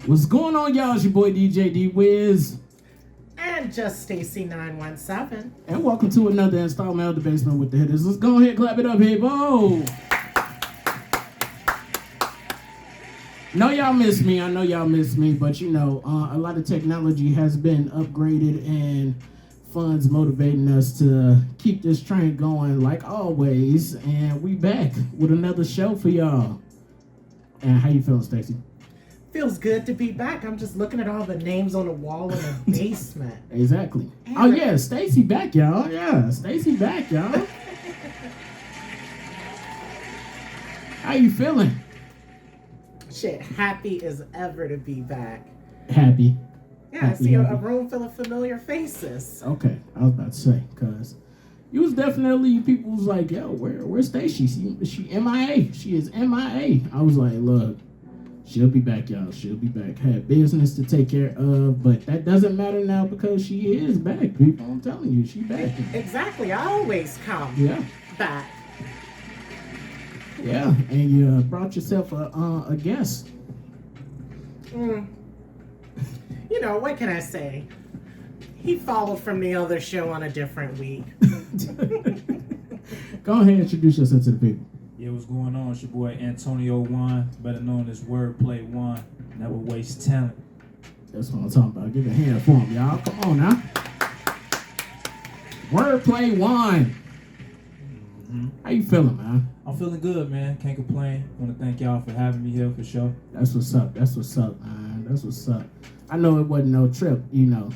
What's going on, y'all? It's your boy DJ D Wiz. And just Stacy 917. And welcome to another installment of The Basement with the Hittas. Let's go ahead and clap it up here, Bo. Know y'all miss me. I know y'all miss me, but you know, a lot of technology has been upgraded and funds motivating us to keep this train going like always. And we back with another show for y'all. And how you feeling, Stacy? Feels good to be back. I'm just looking at all the names on the wall in the basement. Exactly. Oh yeah, Stacy back, y'all. Yeah, Stacy back, y'all. How you feeling? Shit, happy as ever to be back. Happy. Yeah, happy, I see happy. a room full of familiar faces. Okay, I was about to say, cause you was definitely, people was like, yo, where's Stacy? She MIA. She is MIA. I was like, look, she'll be back, y'all. She'll be back. Had business to take care of, but that doesn't matter now because she is back, people. I'm telling you, she back. Exactly. I always come back. Yeah, and you brought yourself a guest. You know, what can I say? He followed from the other show on a different week. Go ahead and introduce yourself to the people. Yeah, what's going on? It's your boy Antonio Waan, better known as Wordplay Waan. Never waste talent. That's what I'm talking about. Give a hand for him, y'all. Come on now. Wordplay Waan. How you feeling, man? I'm feeling good, man. Can't complain. Want to thank y'all for having me here for sure. That's what's up. That's what's up, man. That's what's up. I know it wasn't no trip, you know.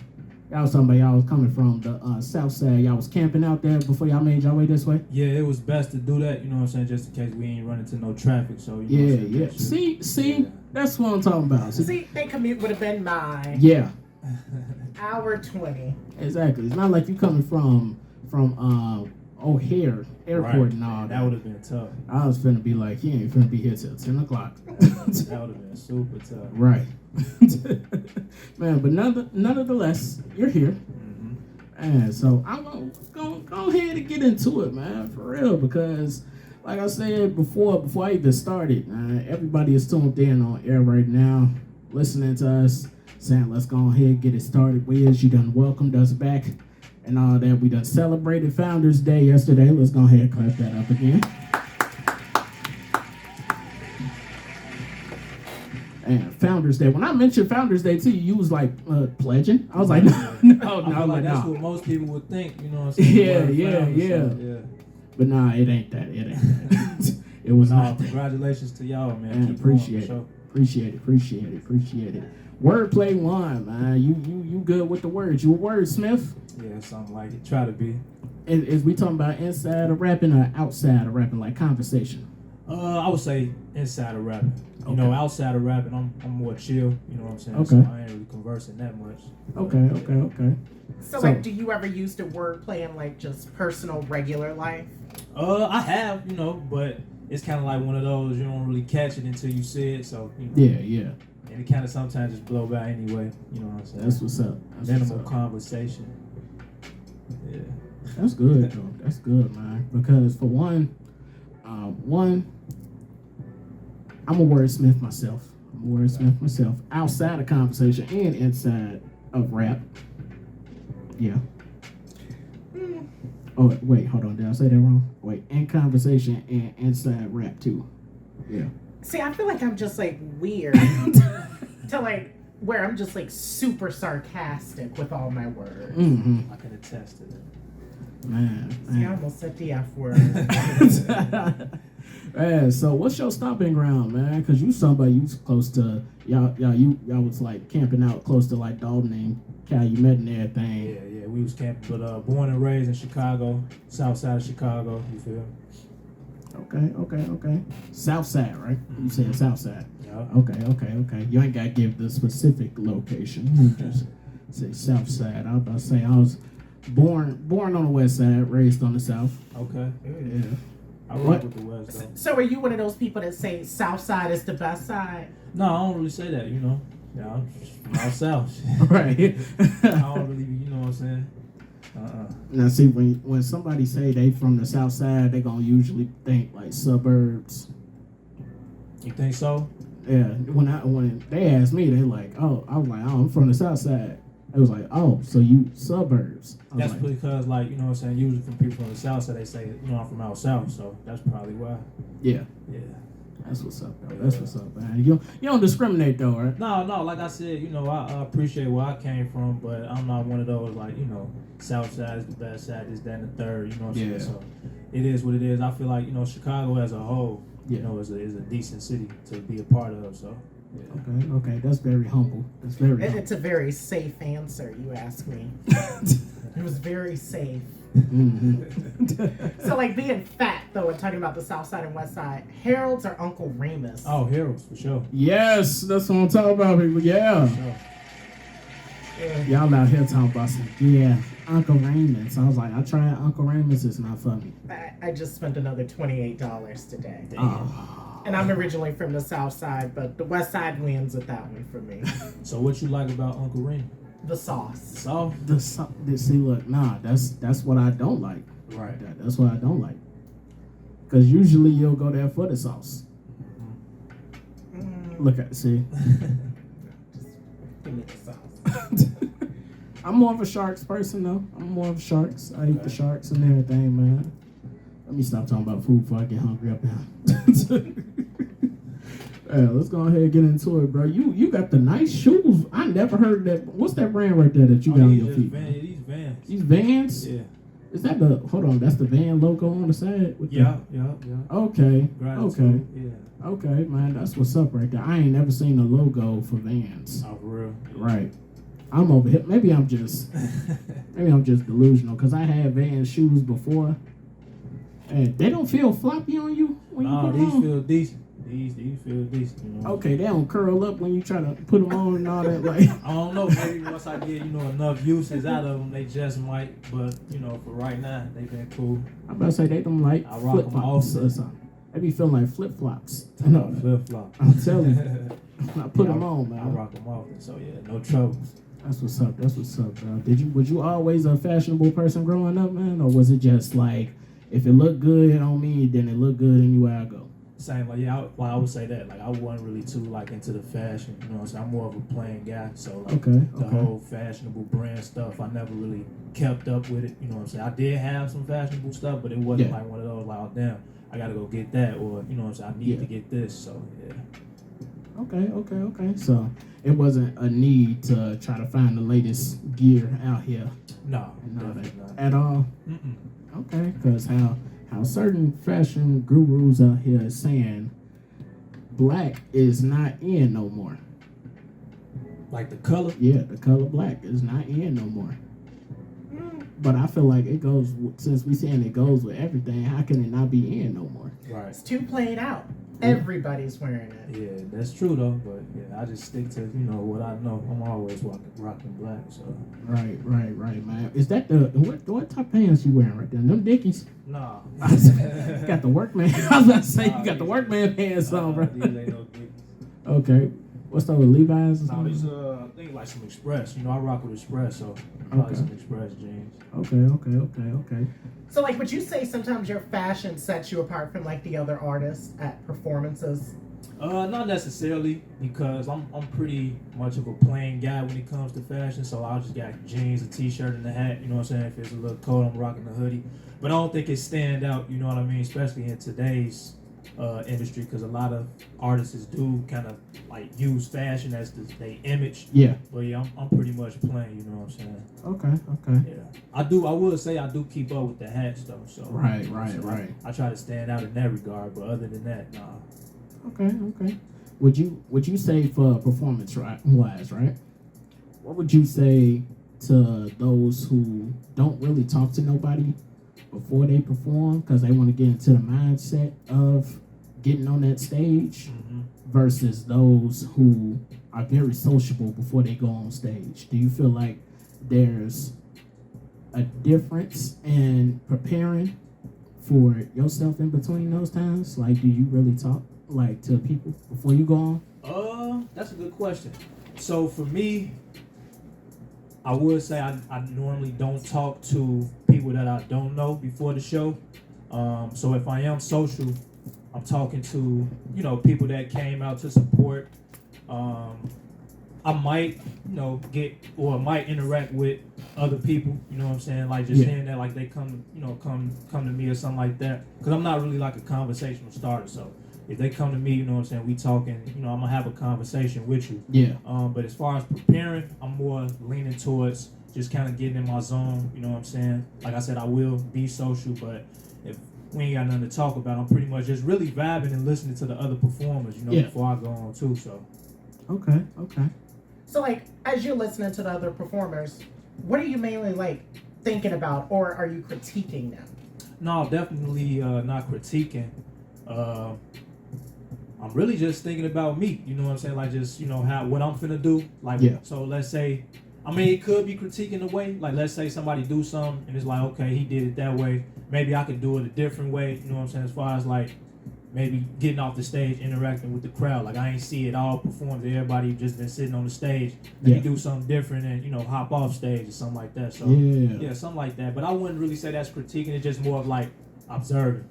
Y'all was talking about y'all was coming from the south side. Y'all was camping out there before y'all made y'all way this way? Yeah, it was best to do that, you know what I'm saying, just in case we ain't run into no traffic. So, you know Yeah, what I'm saying? yeah. See, that's what I'm talking about. See, that commute would have been mine. Yeah. Hour 20. Exactly. It's not like you coming from O'Hare Airport Right. and all that. That would have been tough. I was finna be like, you ain't finna be here till 10 o'clock. That would have been super tough. Right. Man, but nonetheless, you're here. And so I'm gonna go ahead and get into it, man, for real, because like I said before I even started, everybody is tuned in on air right now, listening to us, saying let's go ahead and get it started. Wiz, you done welcomed us back and all that. We done celebrated Founders Day yesterday. Let's go ahead and clap that up again. And Founders Day. When I mentioned Founders Day to you, you was like pledging. I was like, no. I feel like that's what most people would think, you know what I'm saying? Yeah. But nah, it ain't that. It ain't that. It was not that. Congratulations to y'all, man. Keep Appreciate going, it. Appreciate it. Wordplay Waan, man. You good with the words. You a wordsmith? Yeah, something like it. Try to be. Is we talking about inside of rapping or outside of rapping, like conversation? I would say inside of rapping. You know, outside of rapping, I'm more chill. You know what I'm saying? Okay. So I ain't really conversing that much. Okay. So, like, do you ever use the wordplay in, like, just personal, regular life? I have, you know, but it's kind of like one of those, you don't really catch it until you see it. So, you know. Yeah. And it kind of sometimes just blow by anyway. You know what I'm saying? That's what's up. Minimal conversation. Yeah. That's good, though. That's good, man. Because for one, I'm a wordsmith myself. Outside of conversation and inside of rap. Yeah. Oh, wait, hold on. Did I say that wrong? Wait, in conversation and inside rap, too. Yeah. See, I feel like I'm just, like, weird. to, like, where I'm just, like, super sarcastic with all my words. Mm-hmm. I can attest to that. Man. See, I almost said the F word. Man, so what's your stomping ground, man? Because you somebody, you was close to, y'all was, like, camping out close to, like, Dalton and Calumet and everything. Yeah, we was camping, but born and raised in Chicago, south side of Chicago, you feel? Okay. South side, right? You said south side. Yeah. Okay. You ain't got to give the specific location. You just say south side. I was about to say I was born on the west side, raised on the south. Okay. Yeah. I rock with the west, though. So are you one of those people that say south side is the best side? No, I don't really say that, you know. Yeah, I'm just from out south. Right. I don't really, you know what I'm saying? Now, see, when somebody say they from the south side, they gonna usually think like suburbs. You think so? Yeah, when they asked me, they like, oh, I was like, oh, I'm from the South Side. It was like, oh, so you suburbs. That's like, because, like, you know what I'm saying, usually from people from the South Side, they say, you know, I'm from out South, so that's probably why. Yeah. Yeah. That's what's up, though. That's what's up, man. You don't discriminate, though, right? No, like I said, you know, I appreciate where I came from, but I'm not one of those, like, you know, South Side is the best side, this, that, and the third, you know what I'm saying? So it is what it is. I feel like, you know, Chicago as a whole, you know, is a decent city to be a part of, so. Yeah. Okay. That's very humble. That's very humble. It's a very safe answer, you ask me. It was very safe. Mm-hmm. So, like, being fat, though, and talking about the South Side and West Side, Harold's or Uncle Remus? Oh, Harold's, for sure. Yes, that's what I'm talking about, people. Yeah. For sure. Y'all out here talking about some, Uncle Raymond's. I was like, I tried Uncle Raymond's. It's not for me. I just spent another $28 today. Oh. And I'm originally from the South Side, but the West Side wins with that one for me. So what you like about Uncle Ring? The sauce. Sauce? See, look, nah, that's what I don't like. Right. That's what I don't like. Because usually you'll go there for the sauce. Look at, see. Give me the sauce. I'm more of a sharks person, though. I'm more of sharks. I eat the sharks and everything, man. Let me stop talking about food before I get hungry up now. Yeah, let's go ahead and get into it, bro. You got the nice shoes. I never heard that. What's that brand right there that you got on your feet? These Vans. These Vans? Yeah. Is that the, hold on, that's the Van logo on the side? Yeah. Okay. Gratitude. Yeah. Okay, man, that's what's up right there. I ain't never seen a logo for Vans. Oh, for real? Right. I'm over here. Maybe I'm just delusional because I had Vans shoes before. And they don't feel floppy on you when you put them these on? feel decent. These feel decent. You know? Okay, they don't curl up when you try to put them on and all that. Like, I don't know. Maybe once I get, you know, enough uses out of them, they just might. But, you know, for right now, they been cool. I'm about to say they don't like I rock flip them flops or something. They be feeling like flip flops. No, Flip flop. I'm telling you. I put them on, man. I rock them often. So, yeah, no trouble. That's what's up. That's what's up, bro. Was you always a fashionable person growing up, man? Or was it just like, if it looked good on me, then it looked good anywhere I go? Same, like, yeah, I would say that. Like, I wasn't really too, like, into the fashion. You know what I'm saying? I'm more of a plain guy. So, like, the whole fashionable brand stuff, I never really kept up with it. You know what I'm saying? I did have some fashionable stuff, but it wasn't like one of those, like, oh, damn, I got to go get that. Or, you know what I'm saying? I need to get this. So, yeah. Okay. So, it wasn't a need to try to find the latest gear out here. No, definitely not. At all? Mm-mm. Okay, because how certain fashion gurus out here is saying black is not in no more. Like the color? Yeah, the color black is not in no more. But I feel like it goes, since we saying it goes with everything, how can it not be in no more? Right. It's too played out. Everybody's wearing it. Yeah, that's true though. But yeah, I just stick to, you know, what I know. I'm always rocking black. So. Right, man. Is that what type of pants you wearing right there? Them Dickies? Nah. Got the workman. I was about to say you got the workman pants on, bro. These ain't no Dickies. Okay. What's up with Levi's? No, these I think like some Express. You know, I rock with Express, so probably some Express jeans. Okay. So, like, would you say sometimes your fashion sets you apart from, like, the other artists at performances? Not necessarily, because I'm pretty much of a plain guy when it comes to fashion. So I just got jeans, a t-shirt, and a hat. You know what I'm saying? If it's a little cold, I'm rocking a hoodie. But I don't think it stand out. You know what I mean? Especially in today's industry, because a lot of artists do kind of like use fashion as their image. Yeah. But yeah, I'm pretty much plain. You know what I'm saying? Okay. Yeah. I will say I do keep up with the hats though. So Right. I try to stand out in that regard. But other than that, nah. Okay. Would you say for performance wise, right? What would you say to those who don't really talk to nobody before they perform because they want to get into the mindset of getting on that stage versus those who are very sociable before they go on stage? Do you feel like there's a difference in preparing for yourself in between those times? Like, do you really talk like to people before you go on? That's a good question. So for me, I would say I normally don't talk to people that I don't know before the show. So if I am social, I'm talking to, people that came out to support. I might, might interact with other people, you know what I'm saying? Like just hearing that, like they come to me or something like that. Because I'm not really like a conversational starter. So if they come to me, you know what I'm saying, we talking, I'm going to have a conversation with you. Yeah. But as far as preparing, I'm more leaning towards just kind of getting in my zone, you know what I'm saying? Like I said, I will be social, but if we ain't got nothing to talk about, I'm pretty much just really vibing and listening to the other performers, before I go on too, so. Okay. So, like, as you're listening to the other performers, what are you mainly, like, thinking about, or are you critiquing them? No, definitely not critiquing. I'm really just thinking about me, you know what I'm saying? Like, just, what I'm finna do. Like, so let's say, it could be critiquing the way. Like, let's say somebody do something, and it's like, okay, he did it that way. Maybe I could do it a different way, you know what I'm saying? As far as, like, maybe getting off the stage, interacting with the crowd. Like, I ain't see it all performed. Everybody just been sitting on the stage. Maybe do something different and, hop off stage or something like that. So, yeah, something like that. But I wouldn't really say that's critiquing. It's just more of, like, observing.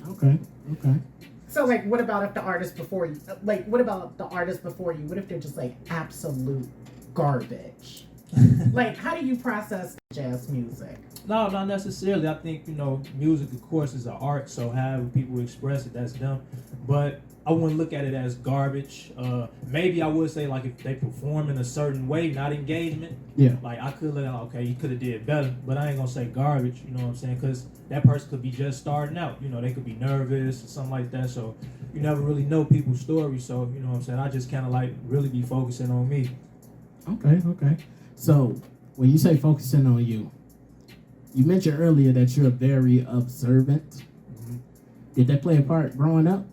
Okay. So, like, what about if the artist before you, what if they're just, like, absolute garbage? Like, how do you process jazz music? No, not necessarily. I think, music, of course, is an art, so however people express it, that's them. But I wouldn't look at it as garbage. Maybe I would say, like, if they perform in a certain way, not engagement, like, I could look at, okay, you could have did better, but I ain't going to say garbage, you know what I'm saying? Because that person could be just starting out. They could be nervous or something like that, so you never really know people's stories. So, you know what I'm saying? I just kind of, like, really be focusing on me. Okay. So, when you say focusing on you, you mentioned earlier that you're very observant. Mm-hmm. Did that play a part growing up?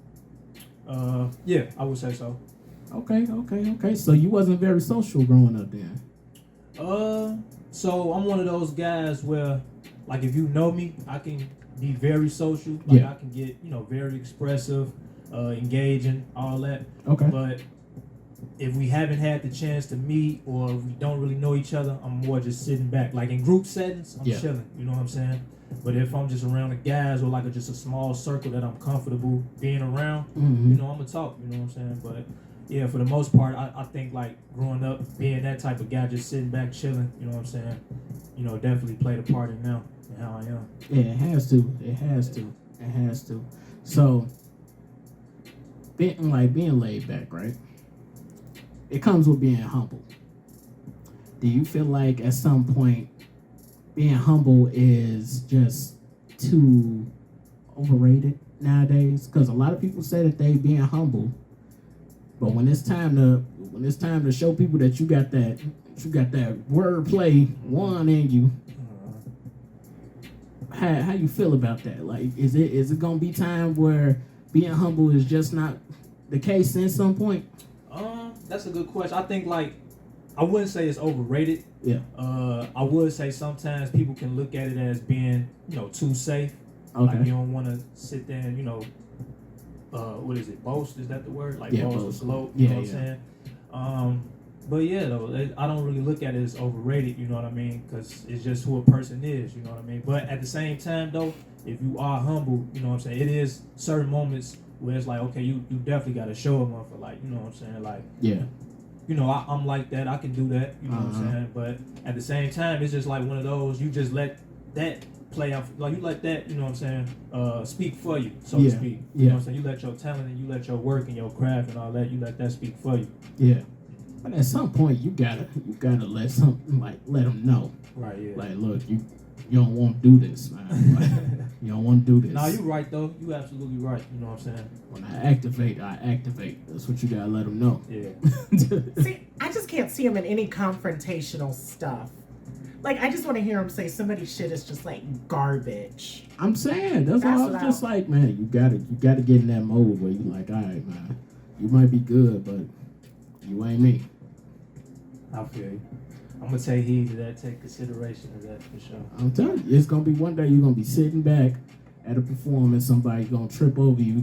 Yeah, I would say so. Okay. So you wasn't very social growing up then? So I'm one of those guys where, like, if you know me, I can be very social. Like, I can get, very expressive, engaging, all that. Okay. But if we haven't had the chance to meet or if we don't really know each other, I'm more just sitting back. Like in group settings, I'm chilling, you know what I'm saying? But if I'm just around the guys or like just a small circle that I'm comfortable being around, I'm going to talk, you know what I'm saying? But yeah, for the most part, I think like growing up, being that type of guy, just sitting back, chilling, you know what I'm saying? Definitely played a part in now and how I am. Yeah, it has to. So, being laid back, right? It comes with being humble. Do you feel like at some point being humble is just too overrated nowadays? Because a lot of people say that they being humble, but when it's time to show people that you got that wordplay Waan in you, how you feel about that? Like, is it gonna be time where being humble is just not the case at some point? That's a good question. I think, like, I wouldn't say it's overrated. Yeah. I would say sometimes people can look at it as being, too safe. Okay. Like, you don't want to sit there and, what is it, boast? Is that the word? Like, boast or gloat, you know what I'm saying? But yeah, though, I don't really look at it as overrated, you know what I mean? Because it's just who a person is, you know what I mean? But at the same time, though, if you are humble, you know what I'm saying, it is certain moments where it's like, okay, you definitely got to show them up for, like, you know what I'm saying? Like, I'm like that. I can do that, you know what I'm saying? But at the same time, it's just like one of those, you just let that play out. Like, you let that, you know what I'm saying, speak for you, so to speak. You know what I'm saying? You let your talent and you let your work and your craft and all that, you let that speak for you. Yeah. But at some point, you gotta let them know. Right, yeah. Like, look, you don't want to do this, man. Like, you don't want to do this. Nah, you right, though. You absolutely right. You know what I'm saying? When I activate. That's what you gotta let them know. Yeah. See, I just can't see him in any confrontational stuff. Like, I just want to hear him say somebody's shit is just like garbage. I'm saying that's why I was just like, man, you gotta get in that mode where you like, all right, man, you might be good, but you ain't me. I feel you. I'm gonna take heed to that, take consideration of that for sure. I'm telling you, it's gonna be one day you're gonna be sitting back at a performance, somebody's gonna trip over you. You're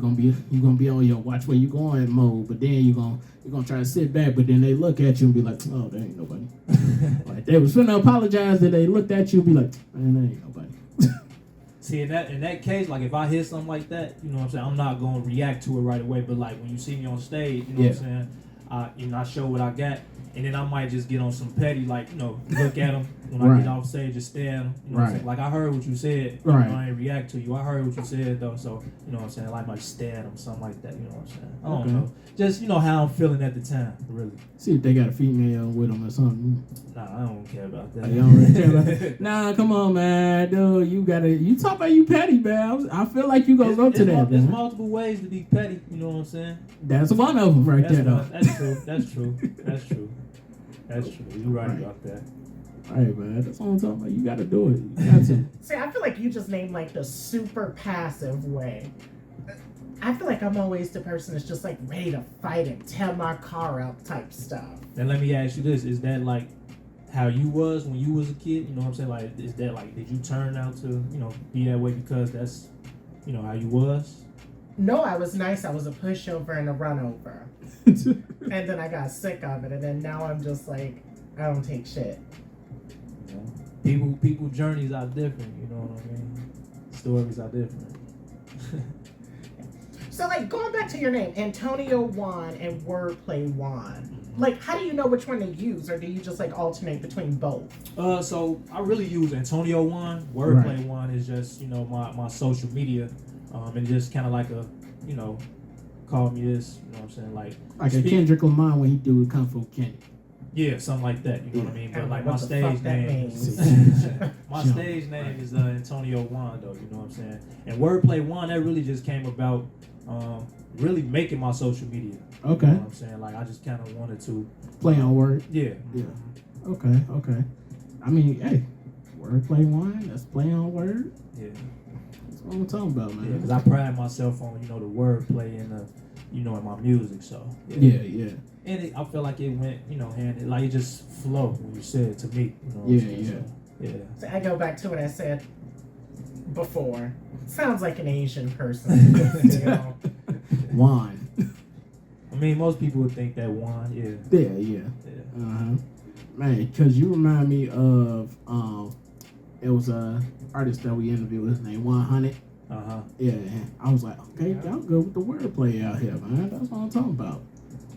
gonna be on your watch where you going mode, but then you're gonna try to sit back, but then they look at you and be like, oh, there ain't nobody. Like they was finna apologize that they looked at you and be like, man, there ain't nobody. See, in that case, like if I hear something like that, you know what I'm saying, I'm not gonna react to it right away. But like when you see me on stage, you know what I'm saying, I show what I got, and then I might just get on some petty, like look at them when I get off stage, just stare at them. You know what I'm saying? Like I heard what you said, I ain't react to you. I heard what you said though, so you know what I'm saying. Like I might stare at them, something like that. You know what I'm saying? I don't know, just how I'm feeling at the time, really. See if they got a female with them or something. Nah, I don't care about that. You don't really care about that? Nah, come on, man, dude. You talk about you petty, man. I feel like you gonna go to that. There's man. multiple ways to be petty. You know what I'm saying? That's one of them right there, though. That's true. That's true. That's true. That's true. You're right about that. All right, man. That's what I'm talking about. You got to do it. You got to. See, I feel like you just named like the super passive way. I feel like I'm always the person that's just like ready to fight and tear my car up type stuff. And let me ask you this: is that like how you was when you was a kid? You know what I'm saying? Like, is that like did you turn out to be that way because that's how you was? No, I was nice. I was a pushover and a runover. And then I got sick of it, and then now I'm just like, I don't take shit. People journeys are different, you know what I mean? Stories are different. So like going back to your name, Antonio Waan and Wordplay Waan. Like, how do you know which one to use, or do you just like alternate between both? So I really use Antonio Waan. Wordplay Waan is just my social media, and just kind of like a call me this, you know what I'm saying, like a Kendrick Lamar when he do Kung Fu Kenny. Yeah, something like that. You know what I mean? But like my stage name, stage name is Antonio Waan, though. You know what I'm saying? And Wordplay Waan, that really just came about, really making my social media. Okay. You know what I'm saying? Like I just kind of wanted to play on word. Yeah. Yeah. Okay. I mean, hey, Wordplay Waan. That's play on word. Yeah. That's what I'm talking about, man. Yeah, because I pride myself on the wordplay and in my music. So yeah. And I feel like it went, hand like it just flowed when you said it to me. You know what I'm saying? So, So I go back to what I said before. Sounds like an Asian person. Waan. I mean, most people would think that Waan, Yeah. Man, because you remind me of it was a artist that we interviewed. His name 100. Yeah. I was like, okay, y'all good with the wordplay out here, man. That's what I'm talking about.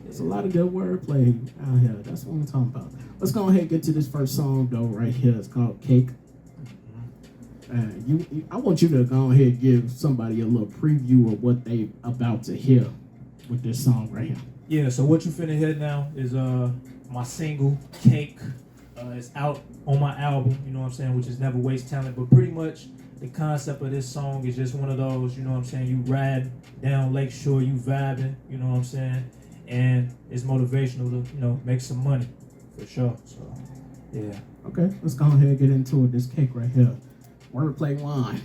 There's a lot of good wordplay out here. That's what I'm talking about. Let's go ahead and get to this first song, though, right here. It's called Cake. I want you to go ahead and give somebody a little preview of what they about to hear with this song right here. Yeah, so what you finna hear now is my single, Cake. It's out on my album, you know what I'm saying, which is Never Waste Talent. But pretty much the concept of this song is just one of those, you know what I'm saying, you ride down Lakeshore, you vibing, you know what I'm saying, and it's motivational to, make some money, for sure. So, yeah. Okay, let's go ahead and get into it. This Cake right here. Wordplay Waan.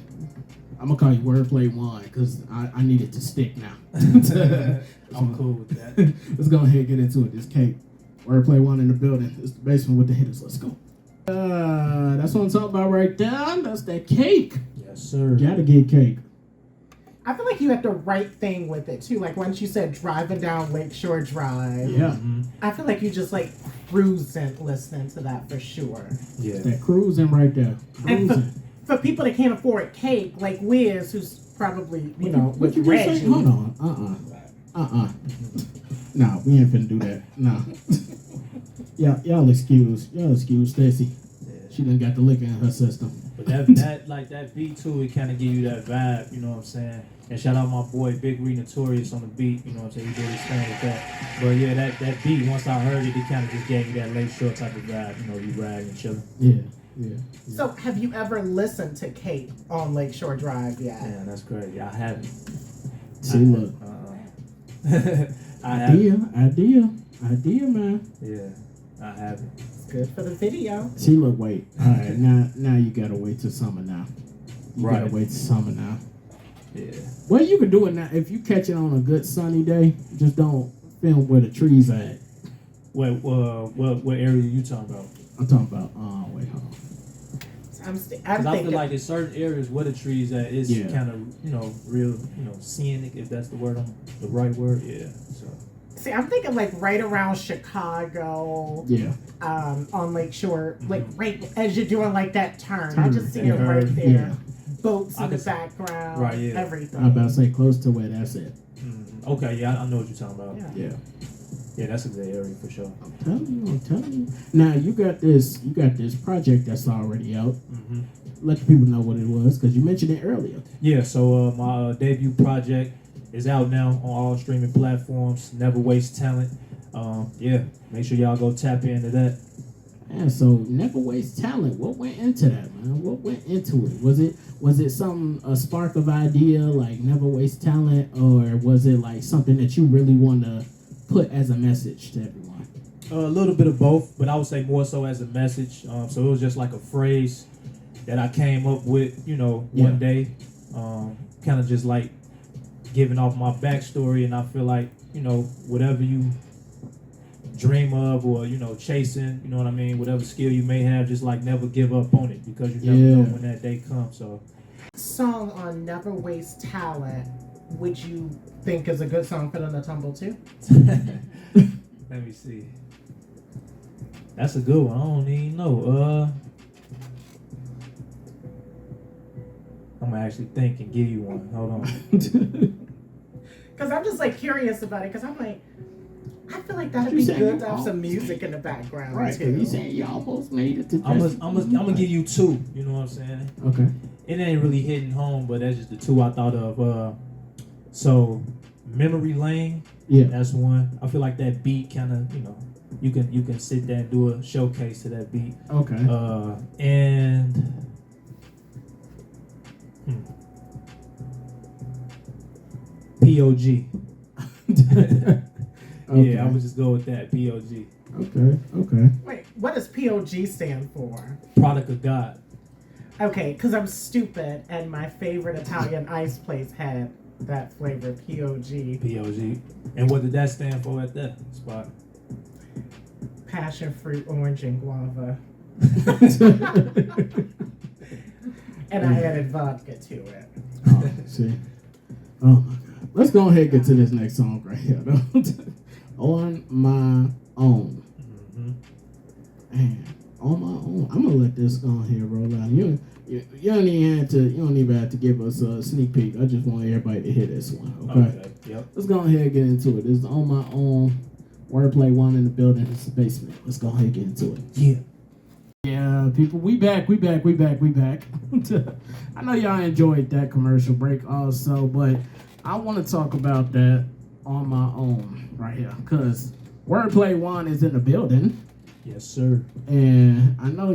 I'm going to call you Wordplay Waan because I need it to stick now. I'm cool with that. Let's go ahead and get into it. This Cake. Wordplay Waan in the building. It's the basement with the Hittas. Let's go. That's what I'm talking about right there. That's that cake. Yes, sir. Gotta get cake. I feel like you have the right thing with it too. Like once you said driving down Lakeshore Drive. Yeah. I feel like you just like cruising listening to that for sure. Yeah. That cruising right there. Cruising. And for people that can't afford cake, like Wiz, who's probably, what you Reggie. say? Hold on. No, we ain't finna do that. No. Y'all excuse Stacy. Yeah. She done got the liquor in her system. But that beat too, it kind of give you that vibe, you know what I'm saying? And shout out my boy Big Ree Notorious on the beat, you know what I'm saying? He did his thing with that. But yeah, that beat, once I heard it kind of just gave me that Lakeshore type of vibe, you riding and chilling. Yeah. So have you ever listened to Cake on Lakeshore Drive yet? Yeah, that's crazy. I haven't. See, look. Idea, man. Yeah, I haven't. It's good for the video. See, look, wait. All right, now you gotta wait till summer now. You gotta wait till summer now. Yeah. Well, you can do it now. If you catch it on a good sunny day, just don't film where the trees at. What area are you talking about? I'm talking about, wait, hold on. Because I feel like in certain areas where the trees at, it's kind of, real, scenic, if that's the right word. Yeah. So. See, I'm thinking like right around Chicago. Yeah. On Lakeshore, like right as you're doing like that turn. I just see it right there. boats in the background, right, yeah. everything. I'm about to say close to where that's it. Okay, yeah, I know what you're talking about. Yeah. Yeah, that's a good area for sure. I'm telling you. Now you got this project that's already out. Let the people know what it was, because you mentioned it earlier. Yeah, so my debut project is out now on all streaming platforms. Never Waste Talent. Yeah, make sure y'all go tap into that. Yeah, so Never Waste Talent. What went into that, man? What went into it? Was it a spark of idea like Never Waste Talent, or was it like something that you really want to put as a message to everyone? A little bit of both, but I would say more so as a message. So it was just like a phrase that I came up with, one day, kind of just like giving off my backstory, and I feel like, whatever you dream of or, chasing, you know what I mean, whatever skill you may have, just like never give up on it, because you never know when that day comes. So, song on Never Waste Talent, would you think is a good song for them to tumble to? Let me see. That's a good one. I don't even know. I'm gonna actually think and give you one. Hold on. Because I'm just like curious about it. Because I'm like, I feel like that'd be good to have some music in the background too. You saying you almost made it to? I'm gonna give you two. You know what I'm saying? Okay. It ain't really hitting home, but that's just the two I thought of. So Memory Lane. Yeah. That's one. I feel like that beat kind of, you can sit there and do a showcase to that beat. Okay. And POG. Okay. Yeah, I would just go with that. POG. Okay. Wait, what does POG stand for? Product of God. Okay, because I'm stupid, and my favorite Italian ice place had that flavor, POG. POG. And what did that stand for at that spot? Passion fruit, orange, and guava. And I added vodka to it. Oh, see. Oh my God. Let's go ahead and get to this next song right here. On My Own. Man, On My Own. I'm gonna let this go here roll out. You don't even have to give us a sneak peek. I just want everybody to hear this one. Okay. Yep. Let's go ahead and get into it. This is On My Own. Wordplay Waan in the building. It's the basement. Let's go ahead and get into it. Yeah. Yeah, people, we back. I know y'all enjoyed that commercial break also, but I want to talk about that On My Own right here, because Wordplay Waan is in the building. Yes, sir. And I know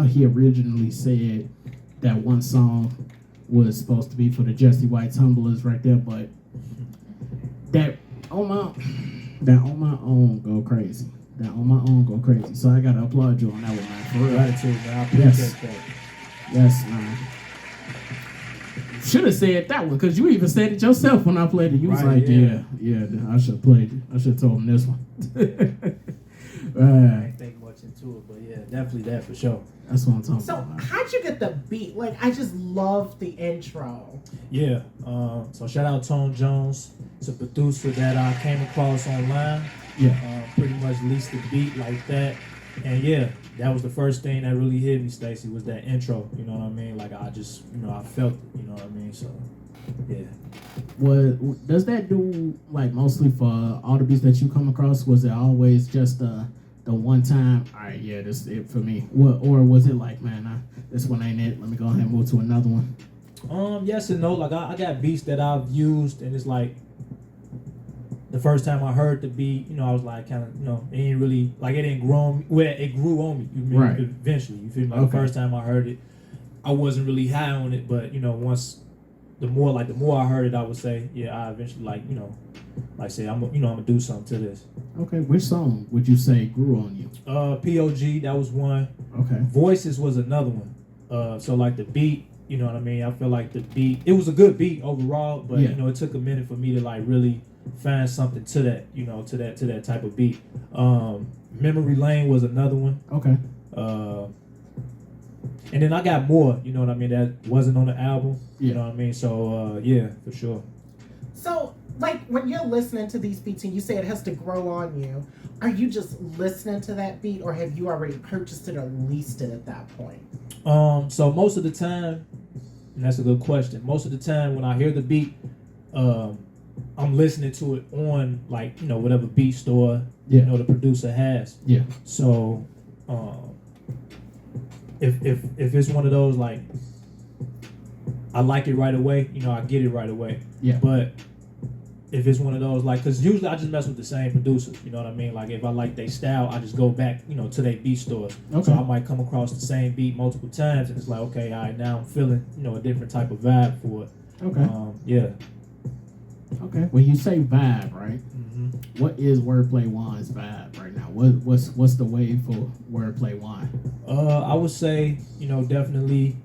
he originally said that one song was supposed to be for the Jesse White Tumblers right there, but that On My Own go crazy. So I gotta applaud you on that one, man. For real. Gratitude, man. I appreciate that. Yes, man. Should have said that one, because you even said it yourself when I played it. You was like, yeah, I should have played it. I should have told him this one. I ain't think much into it, but yeah, definitely that for sure. That's what I'm talking So about. how'd you get the beat? Like, I just love the intro. Yeah. So shout out Tone Jones. It's a producer that I came across online. Yeah. Pretty much leased the beat like that. And yeah, that was the first thing that really hit me, Stacey, was that intro. You know what I mean? Like I just, I felt it, you know what I mean? So yeah. What does that do, like, mostly for all the beats that you come across? Was it always just the one time, all right, yeah, this is it for me? Or was it like, man, this one ain't it, let me go ahead and move to another one? Yes and no. Like I got beats that I've used, and it's like the first time I heard the beat, I was like, kind of, it ain't really, like, it didn't grow on me. Well, it grew on me, right. Eventually. You feel me? Like the first time I heard it, I wasn't really high on it, but, once, the more I heard it, I would say, yeah, I eventually, like say, I'm gonna do something to this. Okay, which song would you say grew on you? POG, that was one. Okay. Voices was another one. So, like, the beat, you know what I mean? I feel like the beat, it was a good beat overall, but, it took a minute for me to, like, really find something to that, to that type of beat. Memory Lane was another one. Okay. And then I got more, you know what I mean, that wasn't on the album. Yeah. You know what I mean? So yeah, for sure. So, like, when you're listening to these beats and you say it has to grow on you, are you just listening to that beat, or have you already purchased it or leased it at that point? So most of the time, And that's a good question. Most of the time when I hear the beat, I'm listening to it on like, whatever beat store, the producer has. Yeah. So if it's one of those like I like it right away, I get it right away. Yeah. But if it's one of those like, because usually I just mess with the same producers, you know what I mean? Like if I like their style, I just go back, to their beat stores. Okay. So I might come across the same beat multiple times, and it's like, okay, all right, now I'm feeling, a different type of vibe for it. Okay. Yeah. Okay. When you say vibe, right? Mm-hmm. What is Wordplay Waan's vibe right now? What's the wave for Wordplay Waan? I would say, definitely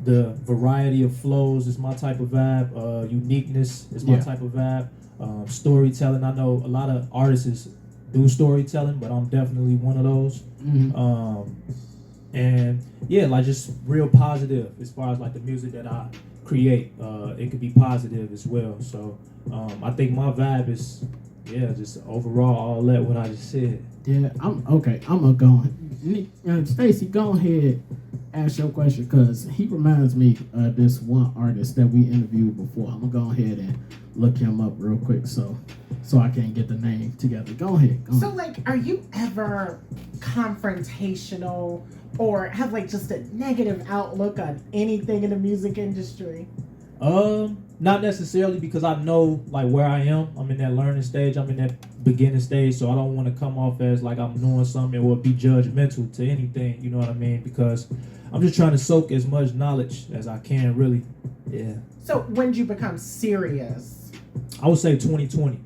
the variety of flows is my type of vibe. Uniqueness is my type of vibe. Storytelling. I know a lot of artists do storytelling, but I'm definitely one of those. Mm-hmm. And yeah, like just real positive as far as like the music that I create. It could be positive as well. So I think my vibe is just overall all that what I just said. Yeah, I'm okay. I'm gonna go. Stacy, go ahead, ask your question because he reminds me of this one artist that we interviewed before. I'm gonna go ahead and look him up real quick so I can get the name together. Go ahead. So, like, are you ever confrontational or have like just a negative outlook on anything in the music industry? Not necessarily, because I know like where I am. I'm in that learning stage. I'm in that beginning stage. So I don't want to come off as like I'm doing something or be judgmental to anything. You know what I mean? Because I'm just trying to soak as much knowledge as I can, really. Yeah. So when did you become serious? I would say 2020.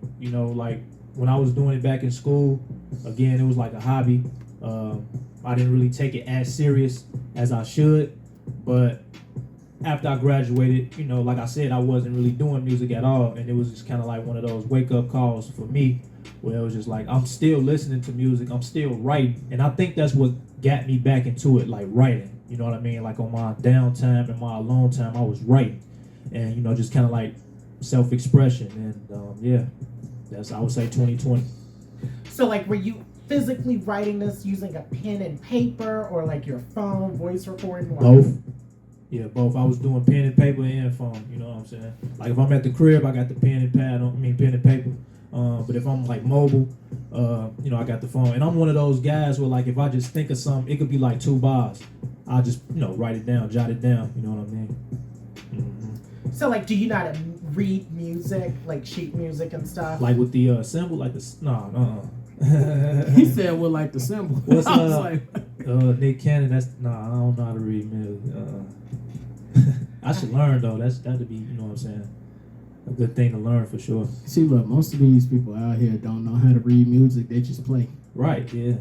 Like when I was doing it back in school, again, it was like a hobby. I didn't really take it as serious as I should, but after I graduated, like I said, I wasn't really doing music at all, and it was just kind of like one of those wake-up calls for me, where it was just like, I'm still listening to music, I'm still writing, and I think that's what got me back into it, like writing, you know what I mean? Like on my downtime and my alone time, I was writing, and, just kind of like self-expression, and that's, I would say 2020. So like, were you physically writing this using a pen and paper, or like your phone, voice recording? Both. Yeah, both. I was doing pen and paper and phone. You know what I'm saying? Like if I'm at the crib, I got the pen and paper. But if I'm like mobile, I got the phone. And I'm one of those guys where like if I just think of something, it could be like 2 bars. I just write it down, jot it down. You know what I mean? Mm-hmm. So like, do you not read music, like sheet music and stuff? Like with the symbol, like the He said with like the symbol. What's I was like, Nick Cannon? I don't know how to read music. I should learn though. That'd be, you know what I'm saying, a good thing to learn for sure. See, look, most of these people out here don't know how to read music. They just play. Right. Yeah.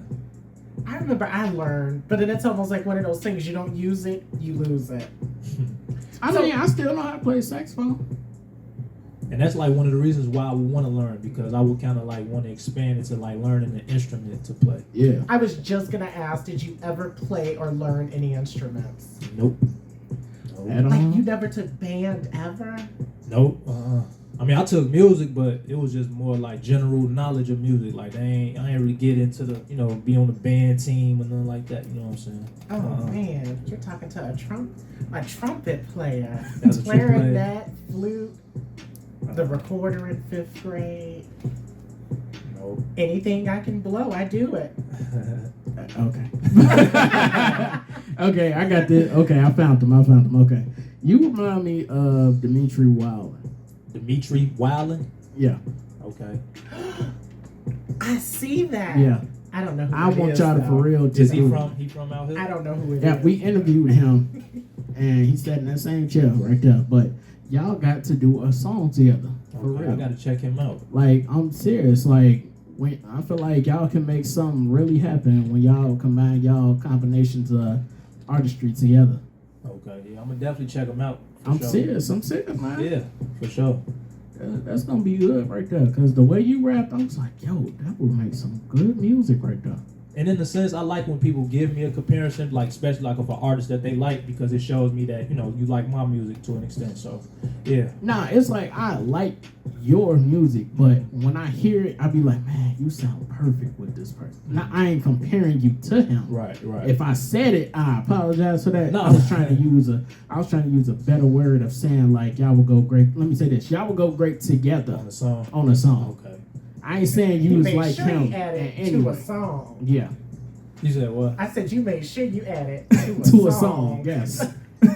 I remember I learned, but then it's almost like one of those things, you don't use it, you lose it. I mean, I still know how to play saxophone. And that's like one of the reasons why I would want to learn, because I would kind of like want to expand into like learning an instrument to play. Yeah. I was just gonna ask, did you ever play or learn any instruments? Nope. Like you never took band ever? Nope. I mean, I took music, but it was just more like general knowledge of music. Like I ain't really get into the, be on the band team and nothing like that. You know what I'm saying? Oh man, you're talking to a trumpet player, That's a clarinet, flute, the recorder in 5th grade. Nope. Anything I can blow, I do it. Okay. Okay, I got this. Okay, I found them. Okay. You remind me of Dimitri Wildin. Dimitri Wildin? Yeah. Okay. I see that. Yeah. I don't know who I it want is, y'all to though. for real. Is he from out here? I don't know who it is. Yeah, we interviewed him, and he sat in that same chair right there. But y'all got to do a song together. For real. I got to check him out. Like, I'm serious. Like, when I feel like y'all can make something really happen when y'all combine y'all combinations of artistry together. Okay, yeah, I'm gonna definitely check him out. I'm serious, man. Yeah, for sure. That's gonna be good right there. Cause the way you rapped, I was like, yo, that would make some good music right there. And in the sense, I like when people give me a comparison, like especially like of an artist that they like, because it shows me that, you know, you like my music to an extent. So, yeah. Nah, it's like I like your music, but when I hear it, I be like, man, you sound perfect with this person. Now, I ain't comparing you to him. Right, right. If I said it, I apologize for that. No. I was trying to use a better word of saying like y'all will go great. Let me say this: y'all will go great together On a song. On a song. Okay. I ain't saying you was made like sure him. he added anyway. to a song. Yeah. You said what? I said you made sure you added To a song. Yes.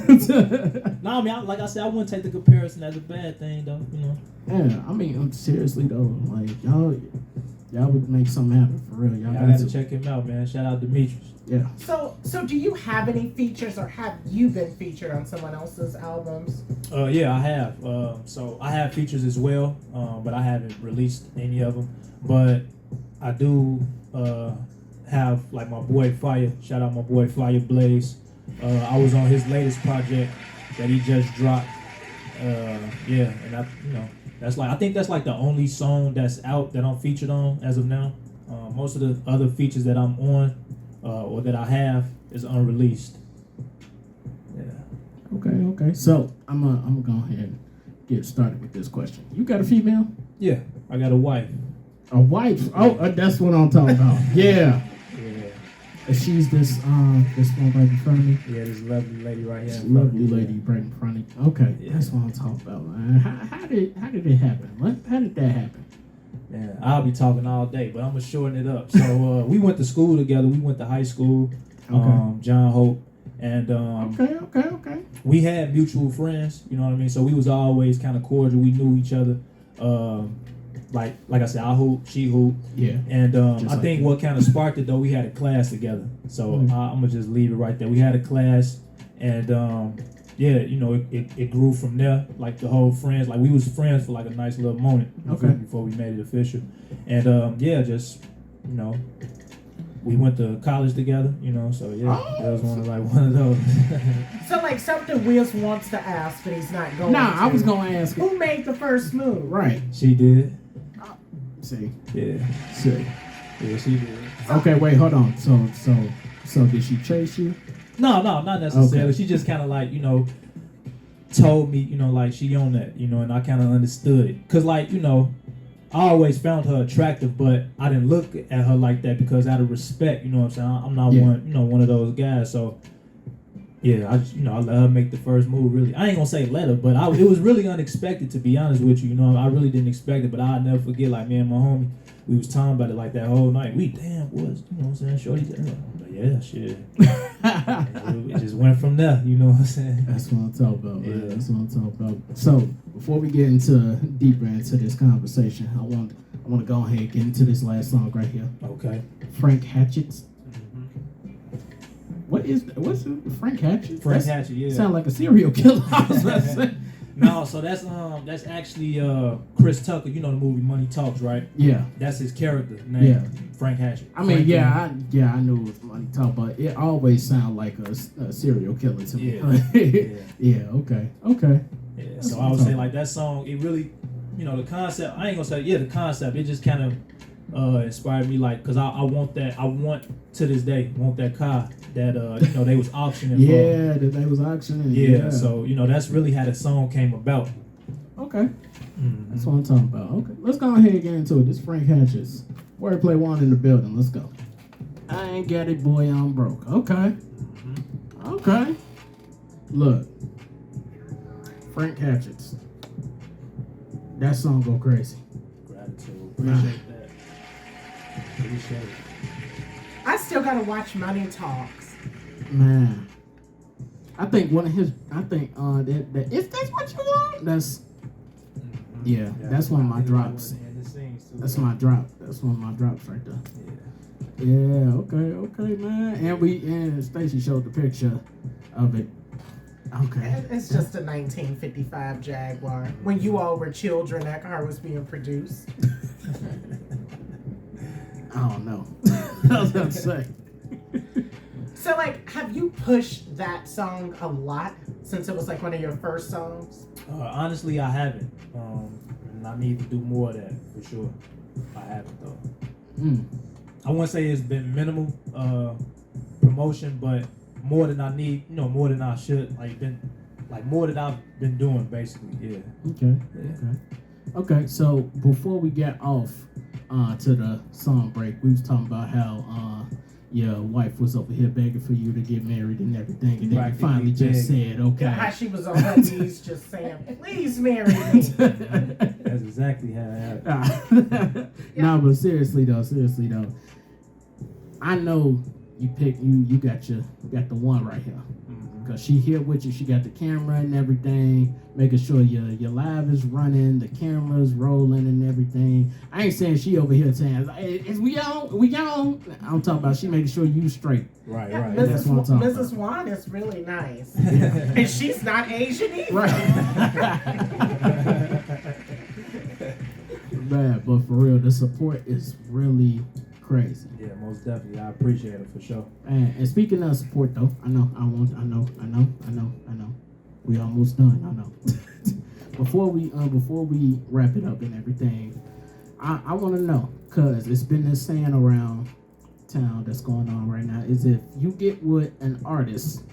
No, I mean, like I said, I wouldn't take the comparison as a bad thing, though. You know. Yeah, I mean, seriously though, like y'all would make something happen for real. Y'all I gotta check him out, man. Shout out Demetrius. Yeah. So do you have any features, or have you been featured on someone else's albums? Yeah, I have. So I have features as well, but I haven't released any of them. But I do have like my boy Fire. Shout out my boy Fire Blaze. I was on his latest project that he just dropped. Yeah, and I think that's like the only song that's out that I'm featured on as of now. Most of the other features that I'm on or that I have is unreleased. Yeah. Okay. So I'm gonna go ahead and get started with this question. You got a female? Yeah, I got a wife. A wife? Oh, that's what I'm talking about. Yeah. Yeah. She's this one right in front of me. Yeah, this lovely lady right here. This lovely lady right in front of me. Okay, Yeah. that's what I'm talking about, man. How did it happen? How did that happen? Yeah, I'll be talking all day, but I'm gonna shorten it up. So we went to school together. We went to high school. Okay. John Hope, and Okay. we had mutual friends. You know what I mean? So we was always kind of cordial. We knew each other. Like I said, I hoop, she hoop. Yeah. And Just I like think that. what kind of sparked it though, we had a class together. So Mm. I'm gonna just leave it right there. We had a class, and yeah, you know, it grew from there. Like the whole friends, like we was friends for like a nice little moment before we made it official. And yeah, just you know, we went to college together. You know, so yeah, it was one of those. So like something Wiz wants to ask, but he's not going. Nah, to. I was gonna ask. Who made the first move? Right. She did. See. Yeah. See. Yeah, she did. Okay, wait, hold on. So did she chase you? No, not necessarily. Okay. She just kind of like, you know, told me, you know, like she on that, you know, and I kind of understood it. Cause like, you know, I always found her attractive, but I didn't look at her like that because out of respect, you know what I'm saying? I'm not one of those guys. So yeah, I let her make the first move. Really, I ain't gonna say let her, but it was really unexpected, to be honest with you. You know, I really didn't expect it, but I'll never forget. Like me and my homie, we was talking about it like that whole night. We was, you know what I'm saying? Shorty, but yeah, shit. It just went from there. You know what I'm saying? That's what I'm talking about, man. Yeah. That's what I'm talking about. So before we get deeper into this conversation, I want to go ahead and get into this last song right here. Okay. Frank Hatchett's. What's it? Frank Hatchet? Frank Hatchet, yeah. Sound like a serial killer. I was about to say. No, so that's actually Chris Tucker. You know the movie Money Talks, right? Yeah. That's his character name. Yeah. Frank Hatchet. I mean, Frank I knew it was Money Talk, but it always sounded like a serial killer to me. Yeah. Yeah. Okay. Yeah. That's So what I I'm would say talking like that song. It really, you know, the concept. I ain't gonna say the concept. It just kind of inspired me, like, cause I want that. I want to this day want that car that you know they was auctioning. Yeah, that they was auctioning. Yeah. So you know that's really how the song came about. Okay. That's what I'm talking about. Okay, let's go ahead and get into it. This Frank Hatchett's wordplay one in the building. Let's go. I ain't got it, boy. I'm broke. Okay. Okay. Look, Frank Hatchett's. That song go crazy. Gratitude. Appreciate that. Appreciate it. I still gotta watch Money Talks. Man, I think one of his. I think that if that's what you want, that's. Yeah, that's one of my drops. That's my drop. That's one of my drops right there. Yeah. Okay, man. And Stacey showed the picture of it. Okay. It's just a 1955 Jaguar. When you all were children, that car was being produced. I don't know. I was about to say. So, like, have you pushed that song a lot since it was like one of your first songs? Honestly, I haven't. And I need to do more of that for sure. I haven't though. I wouldn't say it's been minimal promotion, but more than I need, more than I should. More than I've been doing, basically. Yeah. Okay. Okay. So before we get off to the song break, we was talking about how your wife was over here begging for you to get married and everything, and then you finally just said, okay. How she was on her knees just saying, please marry me. That's exactly how it happened. No, but seriously though, I know you got the one right here. Because she here with you, she got the camera and everything, making sure your live is running, the camera's rolling and everything. I ain't saying she over here saying, is we on? I'm talking about she making sure you straight. Right. Mrs. Waan is really nice. Yeah. And she's not Asian either. Right. Man, but for real, the support is really crazy. Yeah, most definitely. I appreciate it for sure. And speaking of support, though, I know. We almost done. I know. Before we wrap it up and everything, I want to know, cause it's been this saying around town that's going on right now. Is if you get with an artist,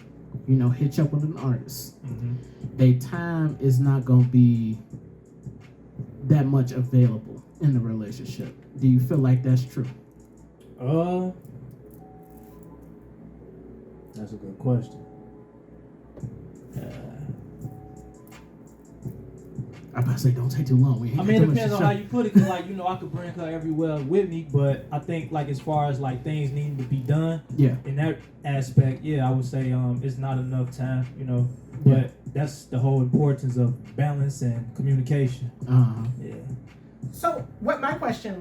hitch up with an artist, their time is not gonna be that much available in the relationship. Do you feel like that's true? That's a good question. I'm about to say, don't take too long. It depends on how you put it. Cause I could bring her everywhere with me, but I think as far as things needing to be done, in that aspect, I would say it's not enough time, But that's the whole importance of balance and communication. Yeah. So what my question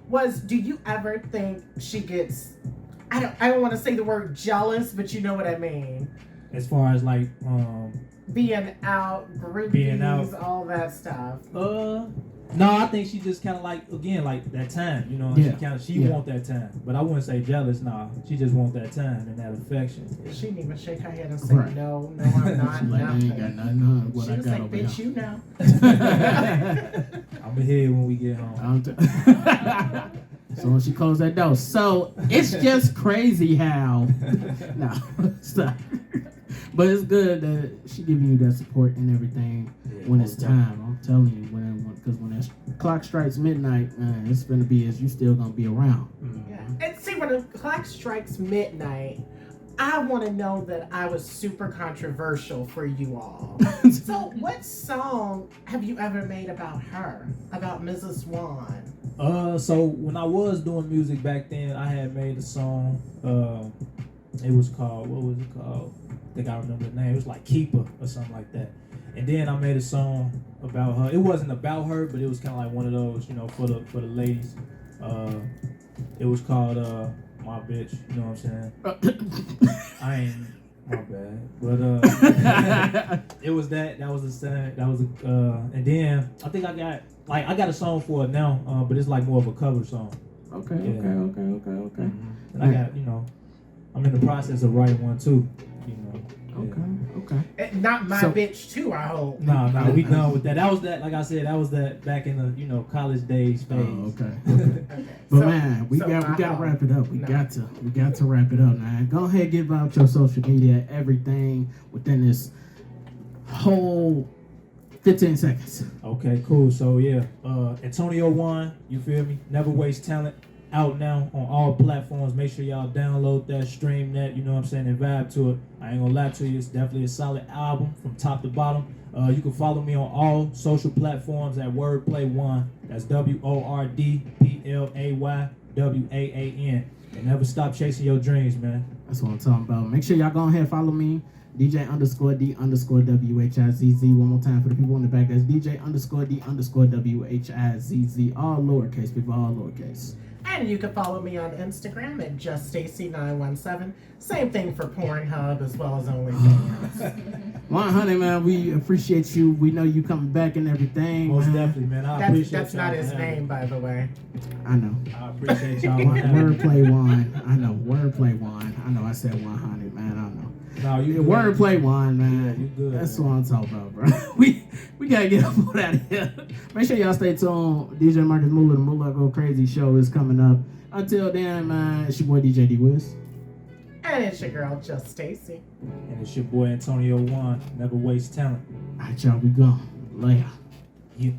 was do you ever think she gets, I don't want to say the word jealous, but you know what I mean? As far as being out, groupies, all that stuff. No, I think she just kind of that time, she want that time. But I wouldn't say jealous, nah. She just want that time and that affection. Yeah. She didn't even shake her head and say, no, I'm not. She I ain't got nothing on what she I was got like, over bitch, here. you know. I'm ahead when we get home. So when she closed that door. So it's just crazy how no, stop. But it's good that she giving you that support and everything when it's time. I'm telling you, because when that clock strikes midnight, man, it's gonna be as you still gonna be around. Yeah. And see, when the clock strikes midnight, I want to know that I was super controversial for you all. So, what song have you ever made about her, about Mrs. Waan? So when I was doing music back then, I had made a song. It was called, what was it called? I think I remember the name. It was like Keeper or something like that. And then I made a song about her. It wasn't about her, but it was kind of like one of those, for the ladies. It was called My Bitch. You know what I'm saying? I ain't, my bad. But it was that. That was the song. That was and then I think I got a song for it now, but it's more of a cover song. Okay. Mm-hmm. And I got, I'm in the process of writing one too. Okay. And not my bitch too, I hope. No, we done with that. That was that, like I said, that was that back in the college days phase. Oh, okay. But man, we gotta wrap it up. We got to wrap it up, man. Go ahead, give out your social media, everything within this whole 15 seconds. Okay, cool. So Antonio Waan, you feel me? Never Waste Talent. Out now on all platforms. Make sure y'all download that, stream that, you know what I'm saying, and vibe to it. I ain't gonna lie to you, it's definitely a solid album from top to bottom. You can follow me on all social platforms at Wordplay Waan. That's WORDPLAYWAAN. And never stop chasing your dreams, man. That's what I'm talking about. Make sure y'all go ahead and follow me. DJ_D_WHIZZ. One more time for the people in the back. That's DJ_D_WHIZZ. All lowercase, people, all lowercase. And you can follow me on Instagram at JustStacy917. Same thing for Pornhub as well as OnlyFans. 100, man. We appreciate you. We know you coming back and everything. Most definitely, man. I appreciate that's not his name, by the way. I know. I appreciate y'all. Wordplay Waan. I know. Wordplay Waan. I know. I said 100, man. I know. No, you Wordplay Waan, man. Yeah, you good. That's what I'm talking about, bro. We gotta get up on out of here. Make sure y'all stay tuned. DJ Marcus Moolah, the Moolah Go Crazy show is coming up. Until then, man, it's your boy DJ D Wiz. And it's your girl, Just Stacy. And it's your boy Antonio Waan. Never waste talent. All right, y'all, we go. Later. You.